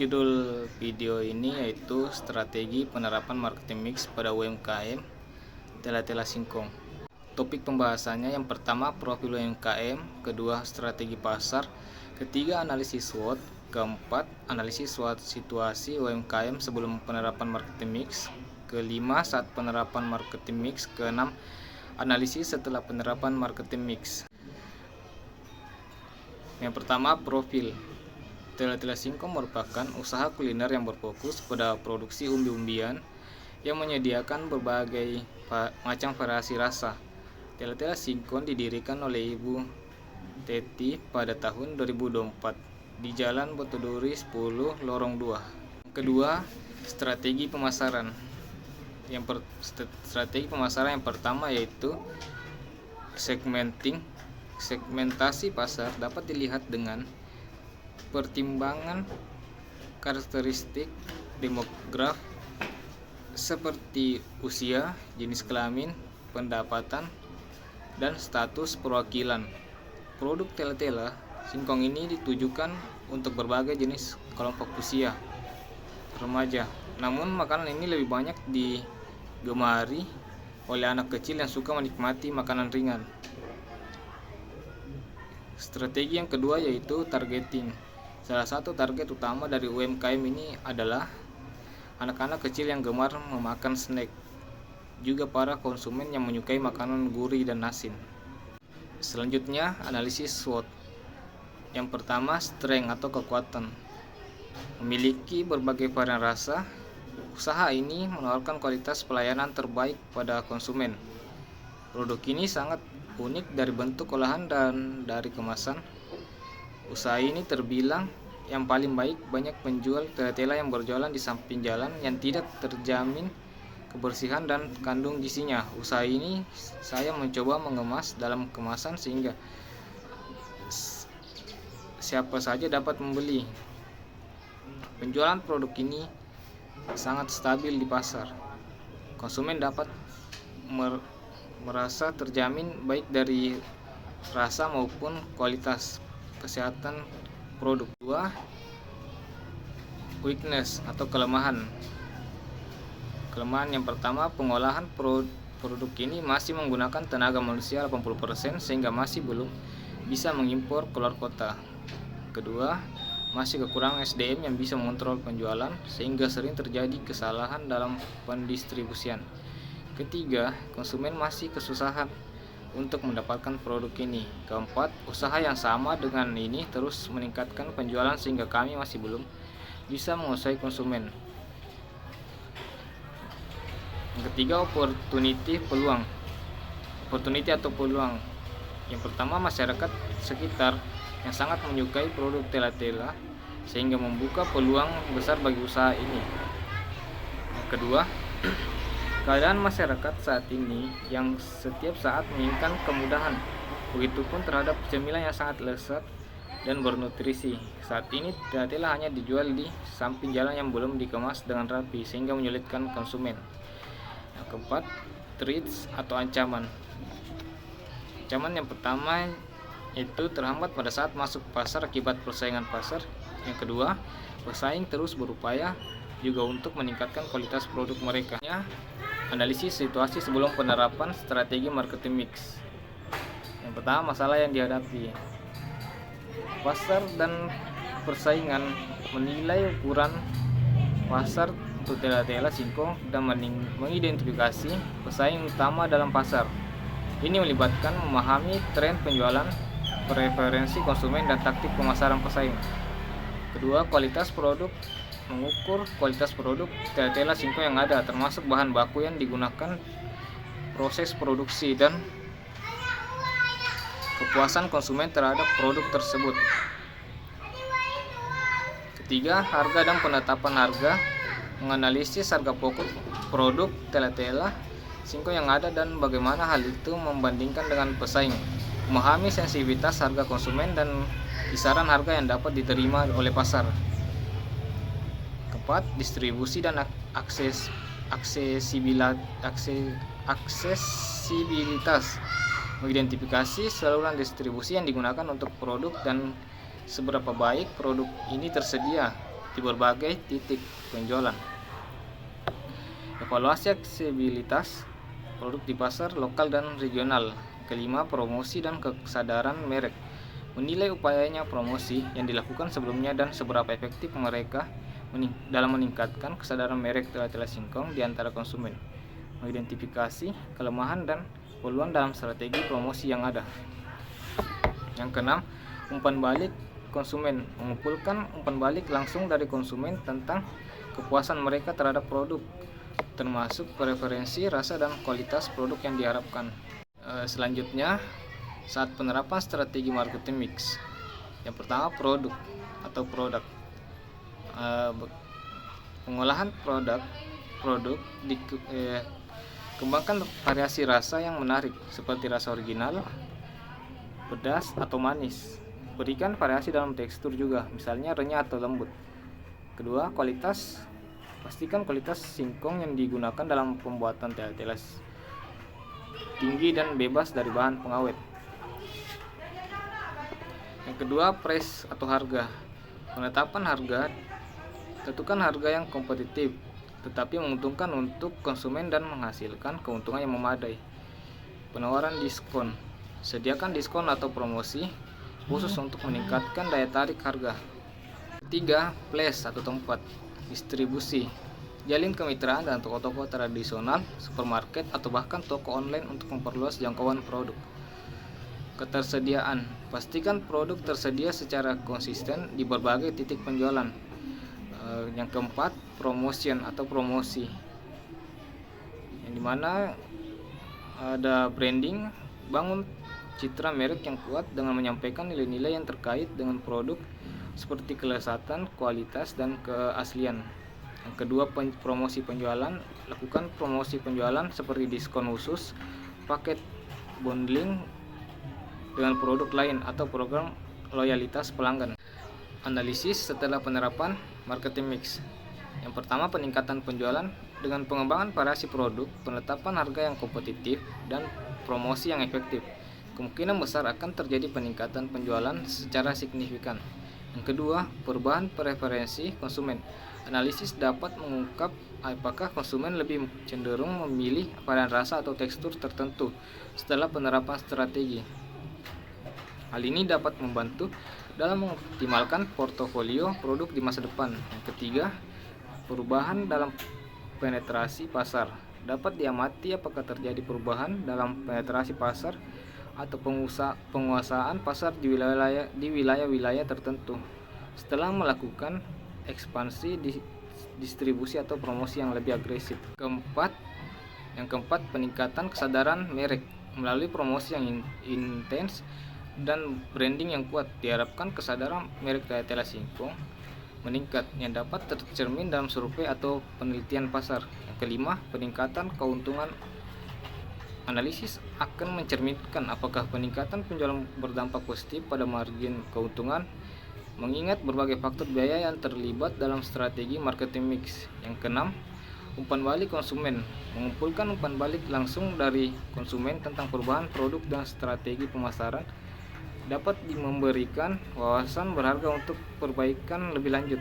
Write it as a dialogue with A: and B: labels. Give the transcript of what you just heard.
A: judul video ini yaitu strategi penerapan marketing mix pada UMKM Tela-Tela Singkong. Topik pembahasannya yang pertama profil UMKM, kedua strategi pasar, ketiga analisis SWOT, keempat analisis SWOT situasi UMKM sebelum penerapan marketing mix, kelima saat penerapan marketing mix, keenam analisis setelah penerapan marketing mix. Yang pertama, profil. Tela-Tela Singkong merupakan usaha kuliner yang berfokus pada produksi umbi-umbian yang menyediakan berbagai macam variasi rasa. Tela-Tela Singkong didirikan oleh Ibu Teti pada tahun 2024 di Jalan Botoduri 10 Lorong 2. Kedua, strategi pemasaran. Strategi pemasaran yang pertama yaitu segmentasi pasar dapat dilihat dengan pertimbangan karakteristik demograf seperti usia, jenis kelamin, pendapatan, dan status perwakilan. Produk Tela-Tela Singkong ini ditujukan untuk berbagai jenis kelompok usia remaja. Namun makanan ini lebih banyak digemari oleh anak kecil yang suka menikmati makanan ringan. Strategi yang kedua yaitu targeting. Salah satu target utama dari UMKM ini adalah anak-anak kecil yang gemar memakan snack, juga para konsumen yang menyukai makanan gurih dan asin. Selanjutnya, analisis SWOT. Yang pertama, strength atau kekuatan. Memiliki berbagai varian rasa, usaha ini menawarkan kualitas pelayanan terbaik pada konsumen. Produk ini sangat unik dari bentuk olahan dan dari kemasan. Usaha ini terbilang yang paling baik. Banyak penjual Tela-Tela yang berjualan di samping jalan yang tidak terjamin kebersihan dan kandung gizinya. Usaha ini saya mencoba mengemas dalam kemasan sehingga siapa saja dapat membeli. Penjualan produk ini sangat stabil di pasar. Konsumen dapat merasa terjamin baik dari rasa maupun kualitas. Kesehatan produk. Dua, weakness atau kelemahan. Kelemahan yang pertama, pengolahan produk ini masih menggunakan tenaga manusia 80% sehingga masih belum bisa mengimpor keluar kota. Kedua, masih kekurangan SDM yang bisa mengontrol penjualan sehingga sering terjadi kesalahan dalam pendistribusian. Ketiga, konsumen masih kesusahan untuk mendapatkan produk ini. Keempat, usaha yang sama dengan ini terus meningkatkan penjualan sehingga kami masih belum bisa menguasai konsumen. Yang ketiga, opportunity atau peluang. Yang pertama, masyarakat sekitar yang sangat menyukai produk Tela-Tela sehingga membuka peluang besar bagi usaha ini. Yang kedua, keadaan masyarakat saat ini yang setiap saat menginginkan kemudahan, begitupun terhadap cemilan yang sangat lezat dan bernutrisi. Saat ini Tela-Tela hanya dijual di samping jalan yang belum dikemas dengan rapi sehingga menyulitkan konsumen. Yang keempat, threats atau ancaman. Ancaman yang pertama itu terhambat pada saat masuk pasar akibat persaingan pasar. Yang kedua, pesaing terus berupaya juga untuk meningkatkan kualitas produk mereka. Analisis situasi sebelum penerapan strategi marketing mix. Yang pertama, masalah yang dihadapi. Pasar dan persaingan menilai ukuran pasar untuk Tela-Tela Singkong dan mengidentifikasi pesaing utama dalam pasar. Ini melibatkan memahami tren penjualan, preferensi konsumen, dan taktik pemasaran pesaing. Kedua, kualitas produk. Mengukur kualitas produk Tela-Tela Singkong yang ada, termasuk bahan baku yang digunakan, proses produksi, dan kepuasan konsumen terhadap produk tersebut. Ketiga, harga dan penetapan harga. Menganalisis harga pokok produk Tela-Tela Singkong yang ada dan bagaimana hal itu membandingkan dengan pesaing. Memahami sensitivitas harga konsumen dan kisaran harga yang dapat diterima oleh pasar. Keempat, distribusi dan aksesibilitas. Mengidentifikasi saluran distribusi yang digunakan untuk produk dan seberapa baik produk ini tersedia. di berbagai titik penjualan. Evaluasi aksesibilitas produk di pasar lokal dan regional. Kelima, promosi dan kesadaran merek. Menilai upayanya promosi yang dilakukan sebelumnya dan seberapa efektif mereka dalam meningkatkan kesadaran merek telah singkong di antara konsumen. Mengidentifikasi kelemahan dan peluang dalam strategi promosi yang ada. Yang keenam, umpan balik konsumen. Mengumpulkan umpan balik langsung dari konsumen tentang kepuasan mereka terhadap produk, termasuk preferensi, rasa, dan kualitas produk yang diharapkan. Selanjutnya, saat penerapan strategi marketing mix. Yang pertama, produk. Pengolahan produk kembangkan variasi rasa yang menarik seperti rasa original, pedas, atau manis. Berikan variasi dalam tekstur juga, misalnya renyah atau lembut. Kedua, kualitas. Pastikan kualitas singkong yang digunakan dalam pembuatan telah tinggi dan bebas dari bahan pengawet. Yang kedua, price atau harga. Penetapan harga. Tentukan harga yang kompetitif tetapi menguntungkan untuk konsumen dan menghasilkan keuntungan yang memadai. Penawaran diskon. Sediakan diskon atau promosi khusus untuk meningkatkan daya tarik harga. Ketiga, place atau tempat distribusi. Jalin kemitraan dengan toko-toko tradisional, supermarket, atau bahkan toko online untuk memperluas jangkauan produk. Ketersediaan. Pastikan produk tersedia secara konsisten di berbagai titik penjualan. Yang keempat, promotion atau promosi, yang dimana ada branding. Bangun citra merek yang kuat dengan menyampaikan nilai-nilai yang terkait dengan produk seperti kelezatan, kualitas, dan keaslian. Yang kedua, promosi penjualan. Lakukan promosi penjualan seperti diskon khusus, paket bundling dengan produk lain, atau program loyalitas pelanggan. Analisis setelah penerapan marketing mix. Yang pertama, peningkatan penjualan dengan pengembangan variasi produk, penetapan harga yang kompetitif, dan promosi yang efektif. Kemungkinan besar akan terjadi peningkatan penjualan secara signifikan. Yang kedua, perubahan preferensi konsumen. Analisis dapat mengungkap apakah konsumen lebih cenderung memilih varian rasa atau tekstur tertentu setelah penerapan strategi. Hal ini dapat membantu dalam mengoptimalkan portofolio produk di masa depan. Yang ketiga, perubahan dalam penetrasi pasar. Dapat diamati apakah terjadi perubahan dalam penetrasi pasar atau penguasaan pasar di wilayah-wilayah tertentu setelah melakukan ekspansi distribusi atau promosi yang lebih agresif. Yang keempat, peningkatan kesadaran merek melalui promosi yang intens dan branding yang kuat. Diharapkan kesadaran merek telah singkong meningkat, yang dapat tercermin dalam survei atau penelitian pasar. Yang kelima, peningkatan keuntungan. Analisis akan mencerminkan apakah peningkatan penjualan berdampak positif pada margin keuntungan, mengingat berbagai faktor biaya yang terlibat dalam strategi marketing mix. Yang keenam, umpan balik konsumen. Mengumpulkan umpan balik langsung dari konsumen tentang perubahan produk dan strategi pemasaran dapat memberikan wawasan berharga untuk perbaikan lebih lanjut.